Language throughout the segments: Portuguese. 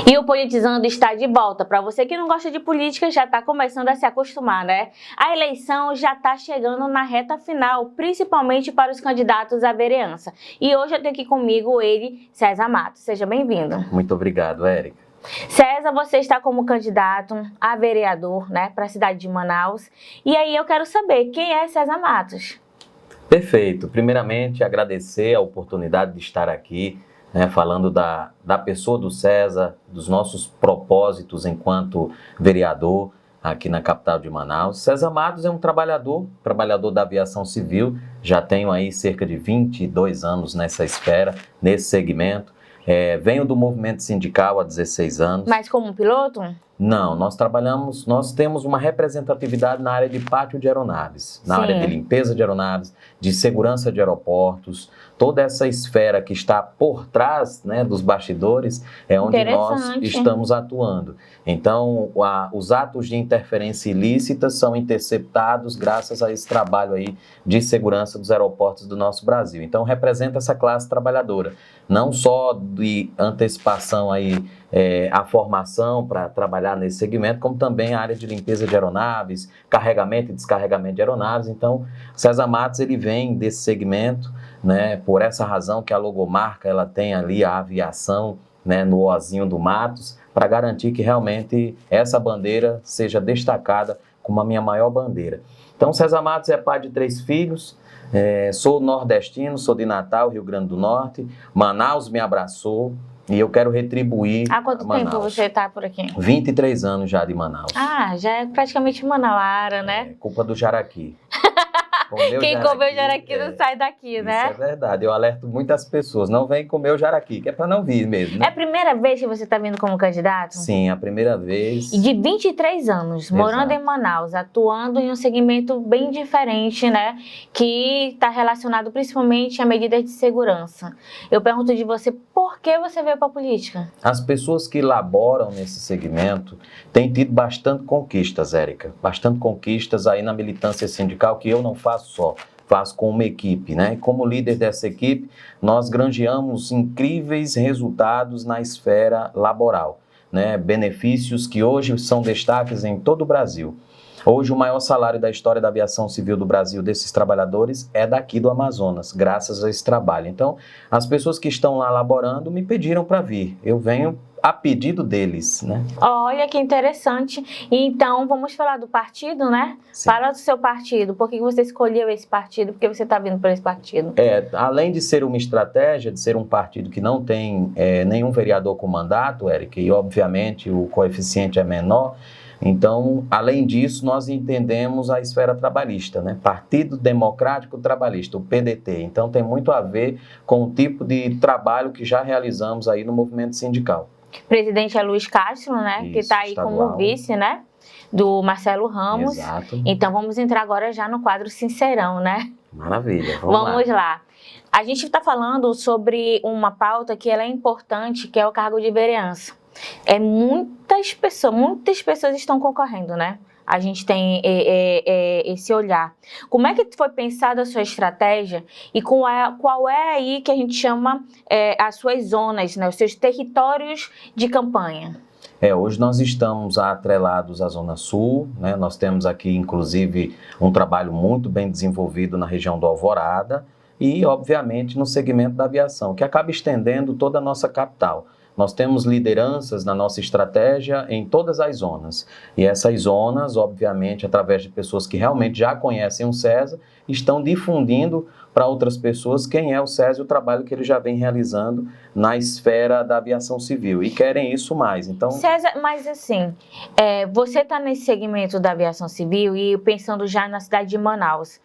E o Politizando está de volta. Para você que não gosta de política, já está começando a se acostumar, né? A eleição já está chegando na reta final, principalmente para os candidatos à vereança. E hoje eu tenho aqui comigo ele, César Matos. Seja bem-vindo. Muito obrigado, Érica. César, você está como candidato a vereador, né, para a cidade de Manaus. E aí eu quero saber, quem é César Matos? Perfeito. Primeiramente, agradecer a oportunidade de estar aqui, né, falando da pessoa do César, dos nossos propósitos enquanto vereador aqui na capital de Manaus. César Matos é um trabalhador da aviação civil, já tenho aí cerca de 22 anos nessa esfera, nesse segmento. Venho do movimento sindical há 16 anos. Mas como piloto? Não, nós temos uma representatividade na área de pátio de aeronaves, na área de limpeza de aeronaves, de segurança de aeroportos, toda essa esfera que está por trás, né, dos bastidores é onde nós estamos atuando. Então, os atos de interferência ilícita são interceptados graças a esse trabalho aí de segurança dos aeroportos do nosso Brasil. Então, representa essa classe trabalhadora, não só de antecipação aí, a formação para trabalhar nesse segmento, como também a área de limpeza de aeronaves, carregamento e descarregamento de aeronaves. Então, César Matos, ele vem desse segmento, né, por essa razão que a logomarca ela tem ali a aviação, né, no ozinho do Matos, para garantir que realmente essa bandeira seja destacada como a minha maior bandeira. Então, César Matos é pai de 3 filhos, sou nordestino, sou de Natal, Rio Grande do Norte, Manaus me abraçou, e eu quero retribuir. Há quanto tempo você está por aqui? 23 anos já de Manaus. Ah, já é praticamente manauara, né? Culpa do jaraqui. Quem comeu jaraqui não sai daqui, né? Isso é verdade. Eu alerto muitas pessoas, não vem comer o jaraqui, que é para não vir mesmo, né? É a primeira vez que você está vindo como candidato? Sim, a primeira vez. E de 23 anos, morando em Manaus, atuando em um segmento bem diferente, né? Que está relacionado principalmente a medidas de segurança. Eu pergunto de você, por que você veio para a política? As pessoas que laboram nesse segmento têm tido bastante conquistas, Érica. Bastante conquistas aí na militância sindical, que eu não faço só, faço com uma equipe, né? E como líder dessa equipe, nós granjeamos incríveis resultados na esfera laboral, né? Benefícios que hoje são destaques em todo o Brasil. Hoje o maior salário da história da aviação civil do Brasil, desses trabalhadores, é daqui do Amazonas, graças a esse trabalho. Então, as pessoas que estão lá laborando me pediram para vir. Eu venho a pedido deles, né? Olha que interessante. Então, vamos falar do partido, né? Sim. Fala do seu partido. Por que você escolheu esse partido? Por que você está vindo para esse partido? Além de ser uma estratégia, de ser um partido que não tem nenhum vereador com mandato, Érica, e obviamente o coeficiente é menor, então, além disso, nós entendemos a esfera trabalhista, né? Partido Democrático Trabalhista, o PDT. Então, tem muito a ver com o tipo de trabalho que já realizamos aí no movimento sindical. O presidente é Luiz Castro, né? Isso, que está aí estadual, como vice, né? Do Marcelo Ramos. Exato. Então, vamos entrar agora já no quadro Sincerão, né? Maravilha, vamos lá. A gente está falando sobre uma pauta que ela é importante, que é o cargo de vereança. Muitas pessoas estão concorrendo, né? A gente tem esse olhar. Como é que foi pensada a sua estratégia e qual é aí que a gente chama as suas zonas, né? Os seus territórios de campanha? Hoje nós estamos atrelados à Zona Sul, né? Nós temos aqui, inclusive, um trabalho muito bem desenvolvido na região do Alvorada e, obviamente, no segmento da aviação, que acaba estendendo toda a nossa capital. Nós temos lideranças na nossa estratégia em todas as zonas. E essas zonas, obviamente, através de pessoas que realmente já conhecem o César, estão difundindo para outras pessoas quem é o César e o trabalho que ele já vem realizando na esfera da aviação civil. E querem isso mais. Então, César, mas assim, você está nesse segmento da aviação civil e pensando já na cidade de Manaus.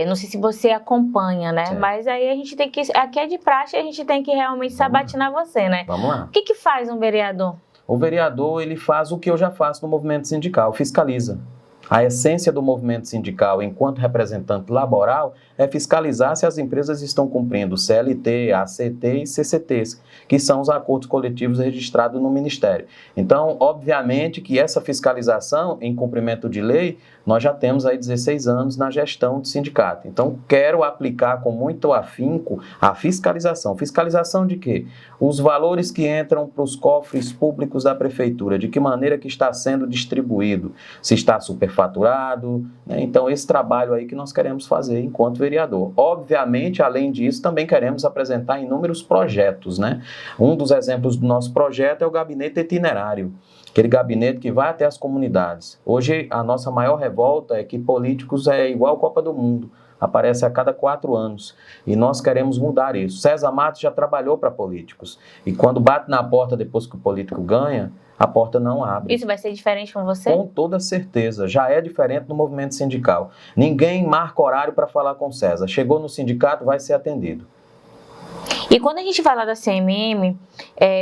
Não sei se você acompanha, né? Sim. Mas aí a gente tem que, aqui é de praxe, a gente tem que realmente sabatinar você, né? Vamos lá. O que faz um vereador? O vereador, ele faz o que eu já faço no movimento sindical, fiscaliza. A essência do movimento sindical, enquanto representante laboral, é fiscalizar se as empresas estão cumprindo CLT, ACT e CCTs, que são os acordos coletivos registrados no Ministério. Então, obviamente que essa fiscalização em cumprimento de lei, nós já temos aí 16 anos na gestão do sindicato. Então, quero aplicar com muito afinco a fiscalização. Fiscalização de quê? Os valores que entram para os cofres públicos da prefeitura, de que maneira que está sendo distribuído, se está superfaturado, né? Então, esse trabalho aí que nós queremos fazer enquanto vereador. Obviamente, além disso, também queremos apresentar inúmeros projetos, né? Um dos exemplos do nosso projeto é o gabinete itinerário, aquele gabinete que vai até as comunidades. Hoje, a nossa maior revolta é que políticos é igual a Copa do Mundo, aparece a cada 4 anos, e nós queremos mudar isso. César Matos já trabalhou para políticos, e quando bate na porta depois que o político ganha, a porta não abre. Isso vai ser diferente com você? Com toda certeza, já é diferente no movimento sindical. Ninguém marca horário para falar com César. Chegou no sindicato, vai ser atendido. E quando a gente fala da CMM,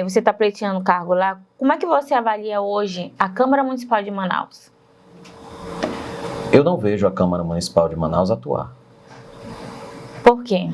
você está pleiteando o cargo lá, como é que você avalia hoje a Câmara Municipal de Manaus? Eu não vejo a Câmara Municipal de Manaus atuar. Por quê?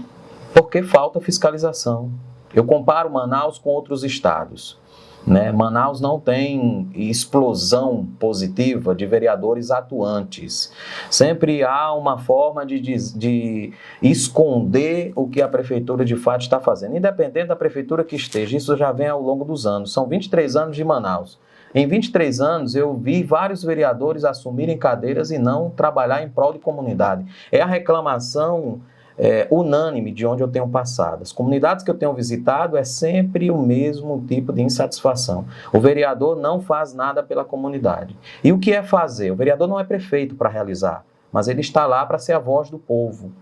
Porque falta fiscalização. Eu comparo Manaus com outros estados, né? Manaus não tem explosão positiva de vereadores atuantes. Sempre há uma forma de esconder o que a prefeitura de fato está fazendo, independente da prefeitura que esteja. Isso já vem ao longo dos anos. São 23 anos de Manaus. Em 23 anos, eu vi vários vereadores assumirem cadeiras e não trabalhar em prol de comunidade. É a reclamação unânime de onde eu tenho passado. As comunidades que eu tenho visitado é sempre o mesmo tipo de insatisfação. O vereador não faz nada pela comunidade. E o que é fazer? O vereador não é prefeito para realizar, mas ele está lá para ser a voz do povo.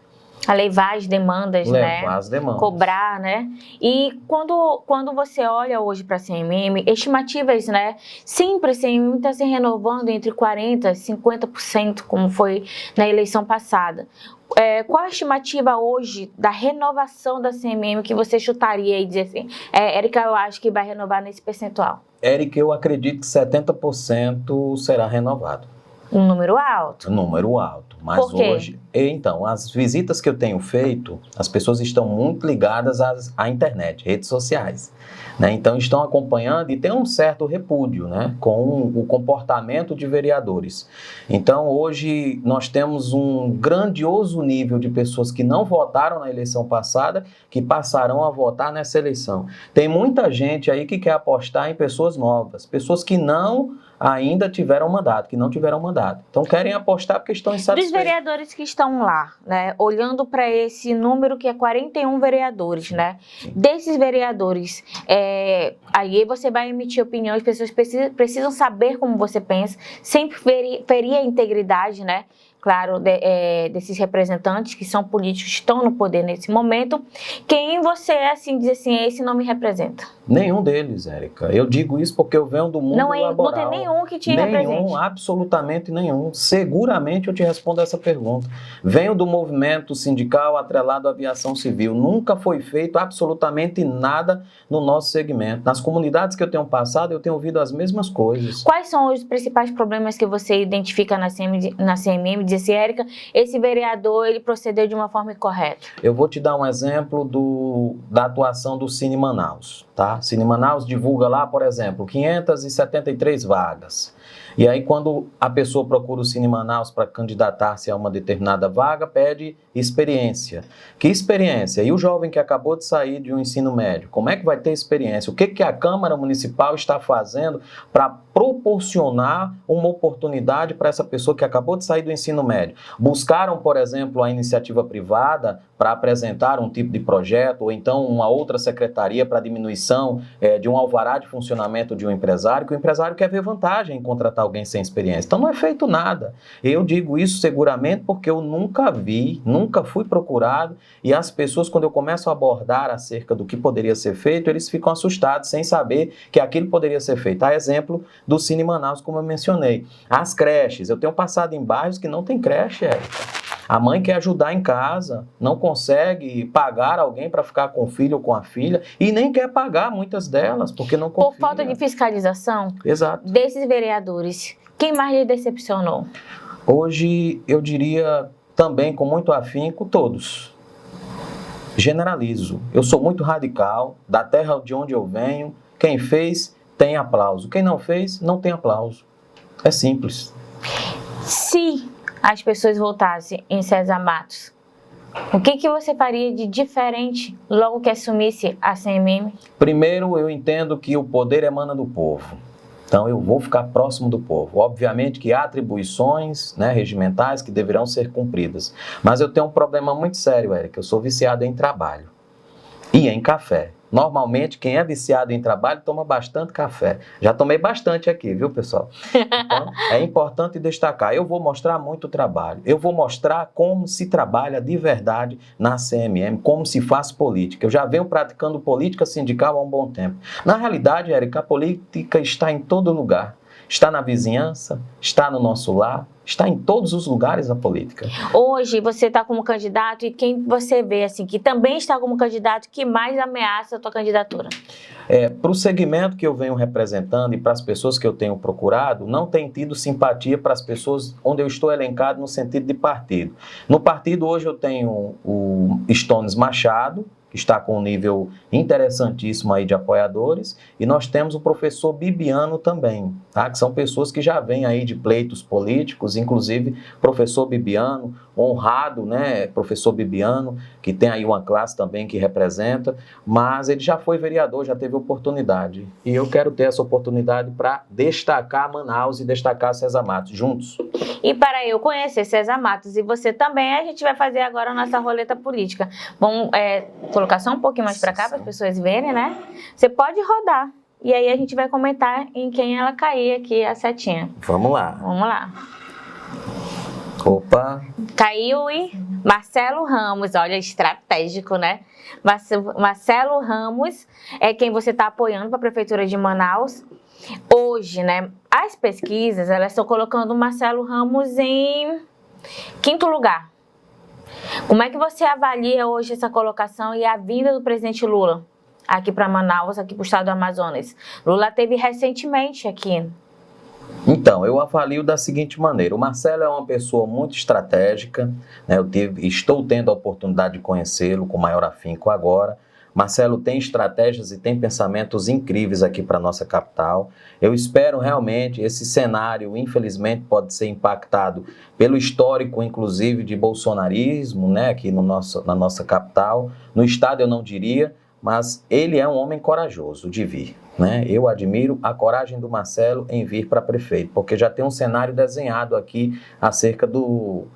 A levar as demandas, levar as demandas. Cobrar, né? E quando você olha hoje para a CMM, estimativas, né? Sempre a CMM está se renovando entre 40% e 50%, como foi na eleição passada. Qual a estimativa hoje da renovação da CMM que você chutaria e dizer assim, Érica, eu acho que vai renovar nesse percentual? Érica, eu acredito que 70% será renovado. Um número alto? Um número alto. Mas por quê? Hoje, então, as visitas que eu tenho feito, as pessoas estão muito ligadas à internet, redes sociais, né? Então, estão acompanhando e tem um certo repúdio, né, com o comportamento de vereadores. Então, hoje, nós temos um grandioso nível de pessoas que não votaram na eleição passada, que passarão a votar nessa eleição. Tem muita gente aí que quer apostar em pessoas novas, pessoas que ainda tiveram mandato, que não tiveram mandato. Então, querem apostar porque estão insatisfeitos. Dos vereadores que estão lá, né, olhando para esse número que é 41 vereadores, né, Sim. Desses vereadores, aí você vai emitir opinião, as pessoas precisam saber como você pensa, sempre ferir a integridade, né, claro, desses representantes que são políticos, que estão no poder nesse momento. Quem você assim diz assim, esse não me representa? Nenhum deles, Érica. Eu digo isso porque eu venho do mundo laboral. Não tem nenhum que te represente? Nenhum, absolutamente nenhum. Seguramente eu te respondo essa pergunta. Venho do movimento sindical atrelado à aviação civil. Nunca foi feito absolutamente nada no nosso segmento. Nas comunidades que eu tenho passado, eu tenho ouvido as mesmas coisas. Quais são os principais problemas que você identifica na CMM? Diz assim, Érica, esse vereador, ele procedeu de uma forma incorreta. Eu vou te dar um exemplo da atuação do Cine Manaus, tá? Cine Manaus divulga lá, por exemplo, 573 vagas. E aí, quando a pessoa procura o Cine Manaus para candidatar-se a uma determinada vaga, pede experiência. Que experiência? E o jovem que acabou de sair de um ensino médio, como é que vai ter experiência? O que a Câmara Municipal está fazendo para proporcionar uma oportunidade para essa pessoa que acabou de sair do ensino médio? Buscaram, por exemplo, a iniciativa privada para apresentar um tipo de projeto, ou então uma outra secretaria para diminuição de um alvará de funcionamento de um empresário, que o empresário quer ver vantagem em contratar alguém sem experiência. Então não é feito nada. Eu digo isso seguramente porque eu nunca vi, nunca fui procurado, e as pessoas, quando eu começo a abordar acerca do que poderia ser feito, eles ficam assustados sem saber que aquilo poderia ser feito. A exemplo do Cine Manaus, como eu mencionei. As creches, eu tenho passado em bairros que não tem creche, Érica. A mãe quer ajudar em casa, não consegue pagar alguém para ficar com o filho ou com a filha, e nem quer pagar muitas delas, porque não confia. Por falta de fiscalização? Exato. Desses vereadores, quem mais lhe decepcionou? Hoje, eu diria também com muito afinco, todos. Generalizo. Eu sou muito radical, da terra de onde eu venho, quem fez tem aplauso, quem não fez não tem aplauso. É simples. Se as pessoas votassem em César Matos, o que você faria de diferente logo que assumisse a CMM? Primeiro, eu entendo que o poder emana do povo. Então, eu vou ficar próximo do povo. Obviamente que há atribuições, né, regimentais que deverão ser cumpridas. Mas eu tenho um problema muito sério, Érica. Eu sou viciado em trabalho e em café. Normalmente, quem é viciado em trabalho toma bastante café. Já tomei bastante aqui, viu, pessoal? Então, é importante destacar. Eu vou mostrar muito trabalho. Eu vou mostrar como se trabalha de verdade na CMM, como se faz política. Eu já venho praticando política sindical há um bom tempo. Na realidade, Érica, a política está em todo lugar. Está na vizinhança, está no nosso lar, está em todos os lugares a política. Hoje você está como candidato e quem você vê assim que também está como candidato que mais ameaça a tua candidatura? Para o segmento que eu venho representando e para as pessoas que eu tenho procurado, não tem tido simpatia para as pessoas onde eu estou elencado no sentido de partido. No partido hoje eu tenho o Stones Machado, que está com um nível interessantíssimo aí de apoiadores, e nós temos o professor Bibiano também, tá? Que são pessoas que já vêm aí de pleitos políticos, inclusive professor Bibiano, honrado, né, professor Bibiano, que tem aí uma classe também que representa, mas ele já foi vereador, já teve oportunidade, e eu quero ter essa oportunidade para destacar Manaus e destacar César Matos, juntos. E para eu conhecer César Matos e você também, a gente vai fazer agora a nossa roleta política. Vamos colocar só um pouquinho mais para cá para as pessoas verem, né? Você pode rodar. E aí a gente vai comentar em quem ela cair aqui, a setinha. Vamos lá. Vamos lá. Opa! Caiu e Marcelo Ramos, olha, estratégico, né? Marcelo Ramos é quem você está apoiando para a Prefeitura de Manaus. Hoje, né, as pesquisas, elas estão colocando o Marcelo Ramos em 5º lugar. Como é que você avalia hoje essa colocação e a vinda do presidente Lula aqui para Manaus, aqui para o estado do Amazonas? Lula esteve recentemente aqui. Então, eu avalio da seguinte maneira: o Marcelo é uma pessoa muito estratégica, né? Estou tendo a oportunidade de conhecê-lo com maior afinco agora. Marcelo tem estratégias e tem pensamentos incríveis aqui para a nossa capital. Eu espero realmente, esse cenário, infelizmente, pode ser impactado pelo histórico, inclusive, de bolsonarismo, né, aqui na nossa capital. No estado eu não diria, mas ele é um homem corajoso de vir, né? Eu admiro a coragem do Marcelo em vir para prefeito, porque já tem um cenário desenhado aqui acerca do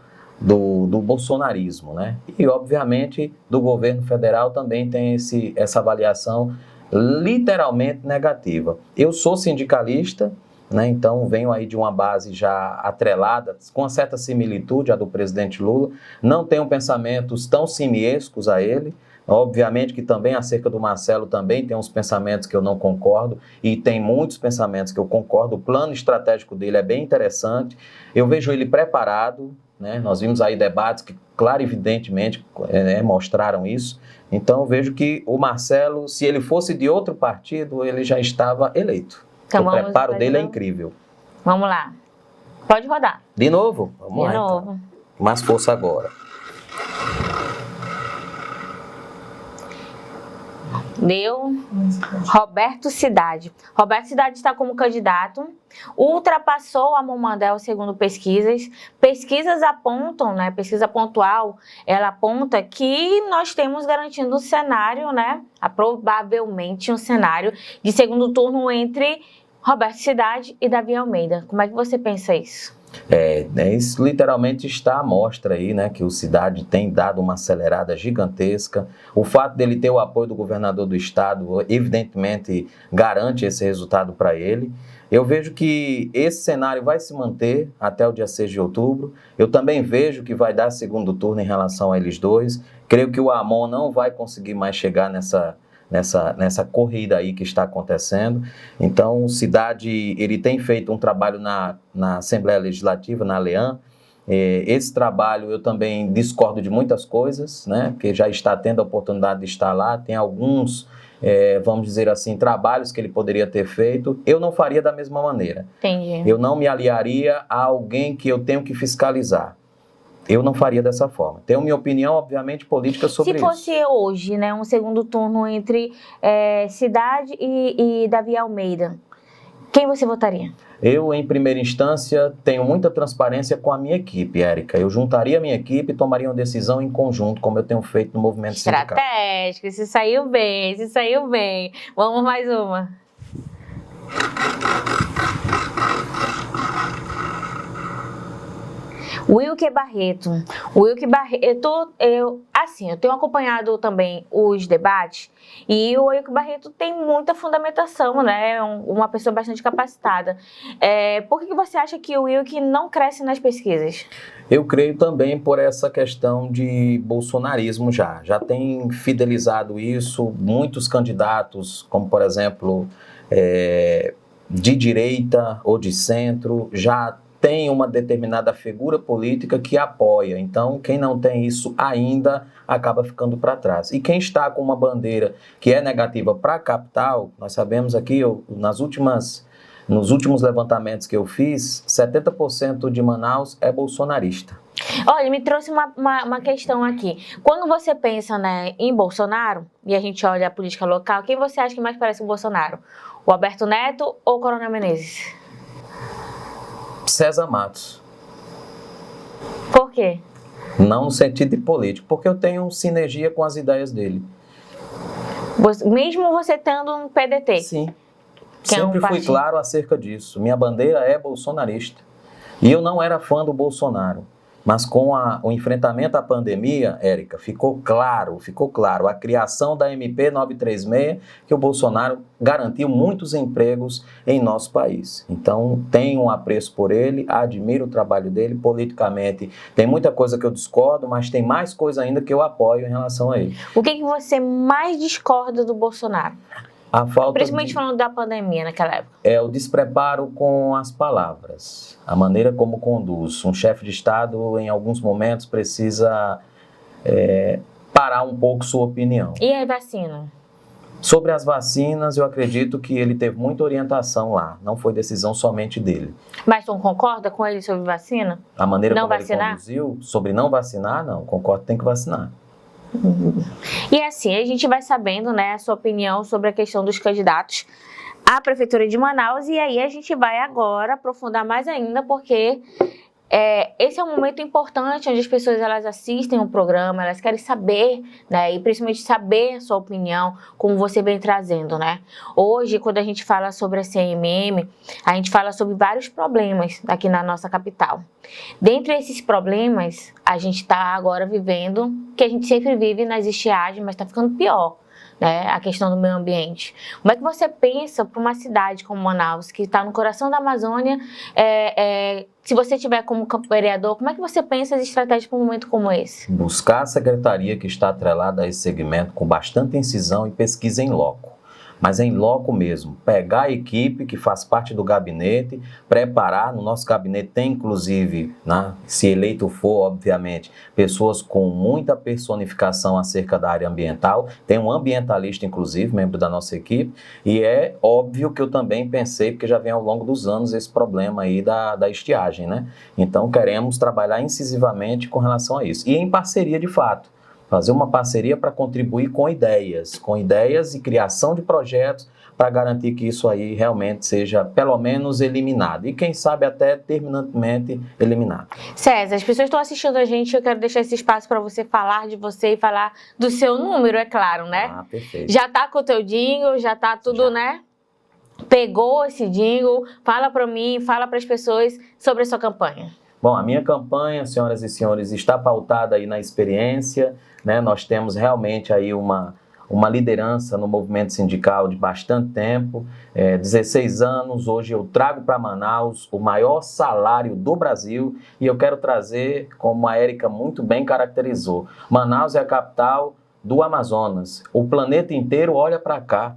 bolsonarismo, né? E, obviamente, do governo federal também tem essa avaliação literalmente negativa. Eu sou sindicalista, né? Então venho aí de uma base já atrelada, com uma certa similitude à do presidente Lula, não tenho pensamentos tão simiescos a ele. Obviamente que também acerca do Marcelo também tem uns pensamentos que eu não concordo e tem muitos pensamentos que eu concordo. O plano estratégico dele é bem interessante, eu vejo ele preparado, né? Nós vimos aí debates que clarividentemente mostraram isso. Então eu vejo que o Marcelo, se ele fosse de outro partido, ele já estava eleito. Então, o preparo dele é incrível. Vamos lá. Pode rodar. De novo? Vamos lá. De novo. Então. Mais força agora. Deu Roberto Cidade. Roberto Cidade está como candidato, ultrapassou a Momandel segundo pesquisas. Pesquisas apontam, né? Pesquisa pontual, ela aponta que nós temos garantindo um cenário, né? Provavelmente um cenário de segundo turno entre Roberto Cidade e Davi Almeida. Como é que você pensa isso? Isso literalmente está à mostra aí, né, que o Cidade tem dado uma acelerada gigantesca. O fato dele ter o apoio do governador do estado, evidentemente, garante esse resultado para ele. Eu vejo que esse cenário vai se manter até o dia 6 de outubro. Eu também vejo que vai dar segundo turno em relação a eles dois. Creio que o Amon não vai conseguir mais chegar nessa corrida aí que está acontecendo. Então, o Cidade, ele tem feito um trabalho na Assembleia Legislativa, na ALEAN. Esse trabalho eu também discordo de muitas coisas, né? Porque já está tendo a oportunidade de estar lá, tem alguns vamos dizer assim, trabalhos que ele poderia ter feito, eu não faria da mesma maneira. Entendi. Eu não me aliaria a alguém que eu tenho que fiscalizar. Eu não faria dessa forma. Tenho minha opinião, obviamente, política sobre isso. Se fosse hoje, né, um segundo turno entre Cidade e Davi Almeida, quem você votaria? Eu, em primeira instância, tenho muita transparência com a minha equipe, Érica. Eu juntaria a minha equipe e tomaria uma decisão em conjunto, como eu tenho feito no movimento sindical. Estratégico, se saiu bem, se saiu bem. Vamos mais uma. Wilker Barreto. Wilker Barreto, eu tenho acompanhado também os debates e o Wilker Barreto tem muita fundamentação, né? Uma pessoa bastante capacitada. Por que você acha que o Wilker não cresce nas pesquisas? Eu creio também por essa questão de bolsonarismo já. Já tem fidelizado isso muitos candidatos, como por exemplo, de direita ou de centro, já tem uma determinada figura política que apoia. Então, quem não tem isso ainda acaba ficando para trás. E quem está com uma bandeira que é negativa para a capital, nós sabemos aqui, nos últimos levantamentos que eu fiz, 70% de Manaus é bolsonarista. Olha, me trouxe uma questão aqui. Quando você pensa, né, em Bolsonaro, e a gente olha a política local, quem você acha que mais parece o Bolsonaro? O Alberto Neto ou o Coronel Menezes? César Matos. Por quê? Não no sentido de político, porque eu tenho sinergia com as ideias dele. Mesmo você estando no PDT? Sim. Sempre fui claro acerca disso. Minha bandeira é bolsonarista. E eu não era fã do Bolsonaro. Mas com o enfrentamento à pandemia, Érica, ficou claro, a criação da MP 936, que o Bolsonaro garantiu muitos empregos em nosso país. Então, tenho um apreço por ele, admiro o trabalho dele, politicamente tem muita coisa que eu discordo, mas tem mais coisa ainda que eu apoio em relação a ele. O que você mais discorda do Bolsonaro? A falta Principalmente falando da pandemia naquela época. É o despreparo com as palavras, a maneira como conduz. Um chefe de Estado, em alguns momentos, precisa parar um pouco sua opinião. E a vacina? Sobre as vacinas, eu acredito que ele teve muita orientação lá, não foi decisão somente dele. Mas tu concorda com ele sobre vacina? A maneira não como vacinar? Ele conduziu, sobre não vacinar, não, concordo que tem que vacinar. E assim, a gente vai sabendo, né, a sua opinião sobre a questão dos candidatos à Prefeitura de Manaus, e aí a gente vai agora aprofundar mais ainda, porque esse é um momento importante onde as pessoas elas assistem o programa, elas querem saber, né, e principalmente saber a sua opinião, como você vem trazendo, né. Hoje, quando a gente fala sobre a CMM, a gente fala sobre vários problemas aqui na nossa capital. Dentre esses problemas, a gente está agora vivendo, que a gente sempre vive nas estiagens, mas está ficando pior, né, a questão do meio ambiente. Como é que você pensa para uma cidade como Manaus, que está no coração da Amazônia, se você tiver como vereador, como é que você pensa as estratégias para um momento como esse? Buscar a secretaria que está atrelada a esse segmento com bastante incisão e pesquisa em loco. Mas em loco mesmo, pegar a equipe que faz parte do gabinete, preparar, no nosso gabinete tem inclusive, né, se eleito for, obviamente, pessoas com muita personificação acerca da área ambiental, tem um ambientalista inclusive, membro da nossa equipe, e é óbvio que eu também pensei, porque já vem ao longo dos anos esse problema aí da estiagem, né? Então queremos trabalhar incisivamente com relação a isso, e em parceria de fato. Fazer uma parceria para contribuir com ideias e criação de projetos para garantir que isso aí realmente seja, pelo menos, eliminado. E quem sabe até terminantemente eliminado. César, as pessoas estão assistindo a gente, eu quero deixar esse espaço para você falar de você e falar do seu número, é claro, né? Ah, perfeito. Já tá com o teu jingle, já tá tudo, né? Pegou esse jingle, fala para mim, fala para as pessoas sobre a sua campanha. Bom, a minha campanha, senhoras e senhores, está pautada aí na experiência, né? Nós temos realmente aí uma liderança no movimento sindical de bastante tempo, 16 anos, hoje eu trago para Manaus o maior salário do Brasil e eu quero trazer, como a Érica muito bem caracterizou, Manaus é a capital do Amazonas, o planeta inteiro olha para cá.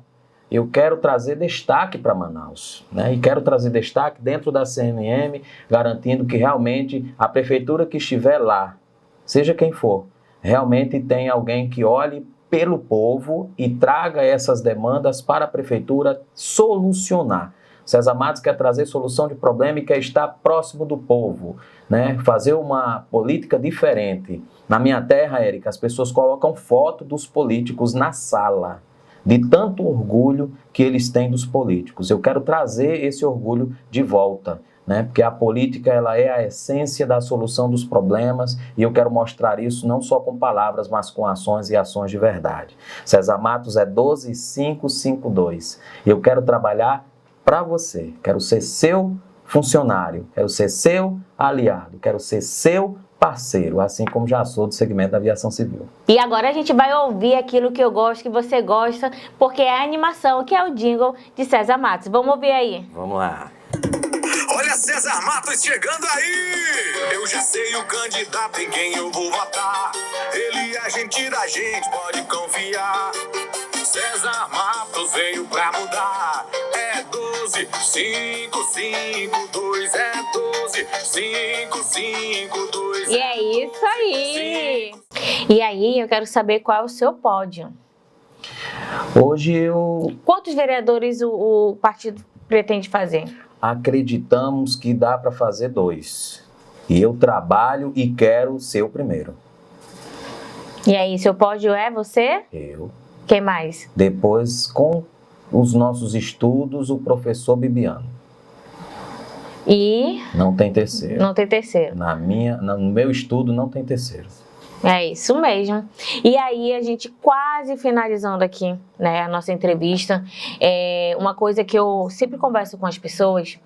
Eu quero trazer destaque para Manaus, né? E quero trazer destaque dentro da CMM, garantindo que realmente a prefeitura que estiver lá, seja quem for, realmente tem alguém que olhe pelo povo e traga essas demandas para a prefeitura solucionar. César Matos quer trazer solução de problema e quer estar próximo do povo, né? Fazer uma política diferente. Na minha terra, Érica, as pessoas colocam foto dos políticos na sala, de tanto orgulho que eles têm dos políticos. Eu quero trazer esse orgulho de volta, né? Porque a política, ela é a essência da solução dos problemas, e eu quero mostrar isso não só com palavras, mas com ações e ações de verdade. César Matos é 12552. Eu quero trabalhar para você, quero ser seu funcionário, quero ser seu aliado, quero ser seu parceiro, assim como já sou do segmento da aviação civil. E agora a gente vai ouvir aquilo que eu gosto, que você gosta, porque é a animação, que é o jingle de César Matos. Vamos ouvir aí. Vamos lá. Olha César Matos chegando aí! Eu já sei o candidato em quem eu vou votar. Ele é gente da gente, pode confiar. César Matos veio pra mudar. É 12552, é 12552. E é isso aí! E aí, eu quero saber qual é o seu pódio. Hoje Quantos vereadores o partido pretende fazer? acreditamos que dá para fazer 2. E eu trabalho e quero ser o primeiro. E aí, seu pódio é você? Eu. Quem mais? Depois, com os nossos estudos, o professor Bibiano. E Não tem terceiro. não tem terceiro. No meu estudo, não tem terceiro. É isso mesmo. E aí, a gente quase finalizando aqui, né, a nossa entrevista. Uma coisa que eu sempre converso com as pessoas,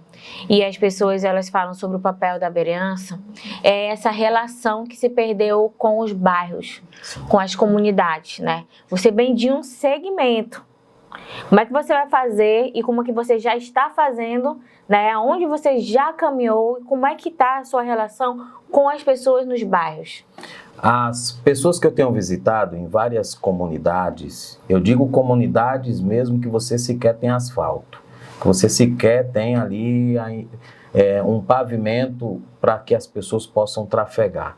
e as pessoas elas falam sobre o papel da vereança, é essa relação que se perdeu com os bairros, com as comunidades, né? Você vem de um segmento. Como é que você vai fazer e como é que você já está fazendo, né? Onde você já caminhou e como é que está a sua relação com as pessoas nos bairros? As pessoas que eu tenho visitado em várias comunidades, eu digo comunidades mesmo que você sequer tem asfalto, que você sequer tem ali um pavimento para que as pessoas possam trafegar.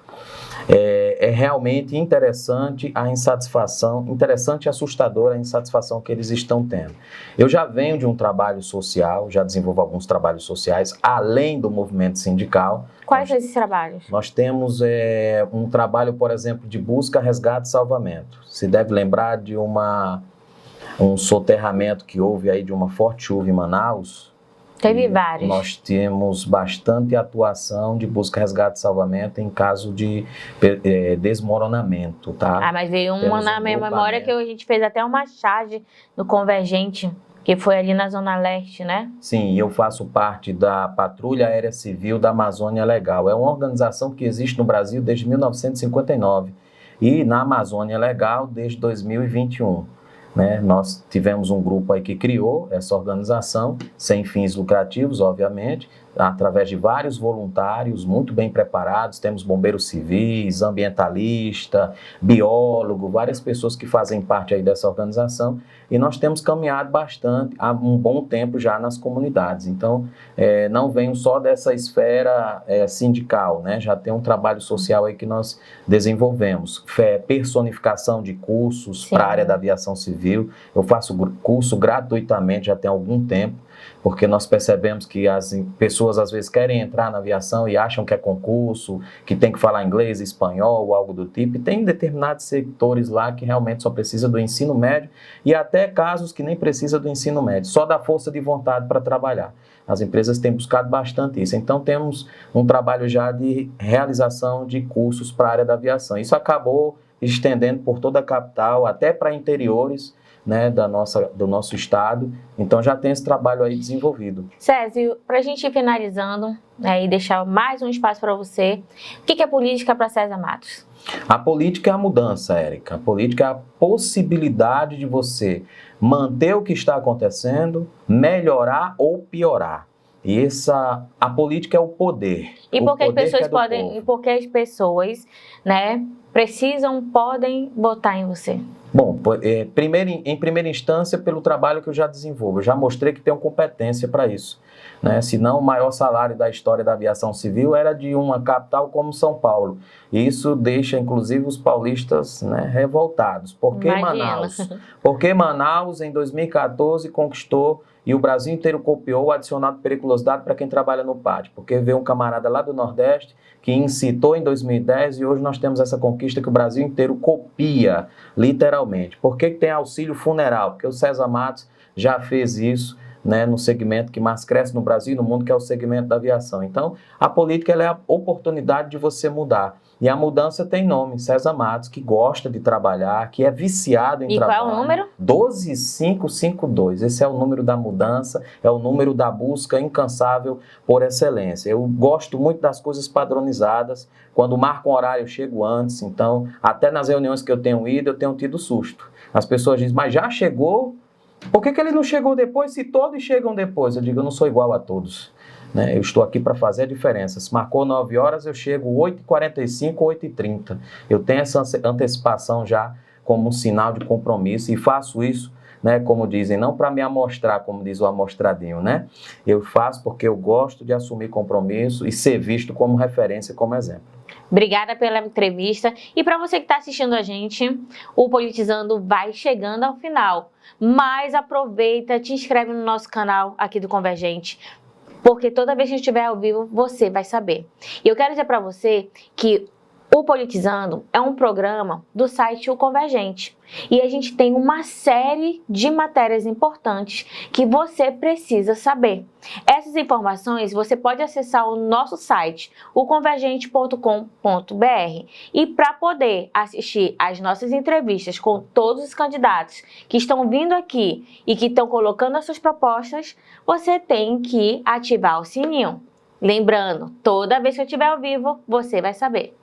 É realmente interessante a insatisfação, interessante e assustadora a insatisfação que eles estão tendo. Eu já venho de um trabalho social, já desenvolvo alguns trabalhos sociais, além do movimento sindical. Quais são esses trabalhos? Nós temos um trabalho, por exemplo, de busca, resgate e salvamento. Se deve lembrar de um soterramento que houve aí de uma forte chuva em Manaus. Teve vários. Nós temos bastante atuação de busca, resgate e salvamento em caso de desmoronamento, tá? Ah, mas veio uma Temos na minha memória que a gente fez até uma charge no Convergente, que foi ali na Zona Leste, né? Sim, eu faço parte da Patrulha Aérea Civil da Amazônia Legal. É uma organização que existe no Brasil desde 1959 e na Amazônia Legal desde 2021. Né? Nós tivemos um grupo aí que criou essa organização, sem fins lucrativos, obviamente, através de vários voluntários muito bem preparados. Temos bombeiros civis, ambientalista, biólogo, várias pessoas que fazem parte aí dessa organização, e nós temos caminhado bastante há um bom tempo já nas comunidades. Então, não venho só dessa esfera sindical, né? Já tem um trabalho social aí que nós desenvolvemos. Personificação de cursos para a área da aviação civil. Eu faço curso gratuitamente já tem algum tempo, porque nós percebemos que as pessoas às vezes querem entrar na aviação e acham que é concurso, que tem que falar inglês, espanhol ou algo do tipo, e tem determinados setores lá que realmente só precisa do ensino médio, e até casos que nem precisa do ensino médio, só da força de vontade para trabalhar. As empresas têm buscado bastante isso, então temos um trabalho já de realização de cursos para a área da aviação. Isso acabou estendendo por toda a capital, até para interiores, né, do nosso estado. Então já tem esse trabalho aí desenvolvido. Césio, para a gente ir finalizando, né, e deixar mais um espaço para você, o que é política para César Matos? A política é a mudança, Érica. A política é a possibilidade de você manter o que está acontecendo, melhorar ou piorar. E a política é o poder. E por que as pessoas podem, e por que as pessoas, né, podem votar em você? Bom, em primeira instância, pelo trabalho que eu já desenvolvo. Eu já mostrei que tenho competência para isso. Né? Senão, o maior salário da história da aviação civil era de uma capital como São Paulo. E isso deixa, inclusive, os paulistas, né, revoltados. Por que Manaus? Porque Manaus, em 2014, conquistou e o Brasil inteiro copiou o adicionado de periculosidade para quem trabalha no pátio. Porque veio um camarada lá do Nordeste que incitou em 2010 e hoje nós temos essa conquista que o Brasil inteiro copia, literalmente. Por que tem auxílio funeral? Porque o César Matos já fez isso, né, no segmento que mais cresce no Brasil e no mundo, que é o segmento da aviação. Então, a política ela é a oportunidade de você mudar. E a mudança tem nome, César Matos, que gosta de trabalhar, que é viciado em trabalho. E qual é o número? 12552. Esse é o número da mudança, é o número da busca incansável por excelência. Eu gosto muito das coisas padronizadas. Quando marco um horário, eu chego antes. Então, até nas reuniões que eu tenho ido, eu tenho tido susto. As pessoas dizem, mas já chegou? Por que ele não chegou depois se todos chegam depois? Eu digo, eu não sou igual a todos. Né? Eu estou aqui para fazer a diferença. Se marcou 9 horas, eu chego 8h45, 8h30. Eu tenho essa antecipação já como um sinal de compromisso e faço isso, né, como dizem, não para me amostrar, como diz o amostradinho, né? Eu faço porque eu gosto de assumir compromisso e ser visto como referência, como exemplo. Obrigada pela entrevista. E para você que está assistindo a gente, o Politizando vai chegando ao final. Mas aproveita, te inscreve no nosso canal aqui do Convergente, porque toda vez que estiver ao vivo, você vai saber. E eu quero dizer para você que o Politizando é um programa do site O Convergente. E a gente tem uma série de matérias importantes que você precisa saber. Essas informações você pode acessar o nosso site, oconvergente.com.br. E para poder assistir às nossas entrevistas com todos os candidatos que estão vindo aqui e que estão colocando as suas propostas, você tem que ativar o sininho. Lembrando, toda vez que eu estiver ao vivo, você vai saber.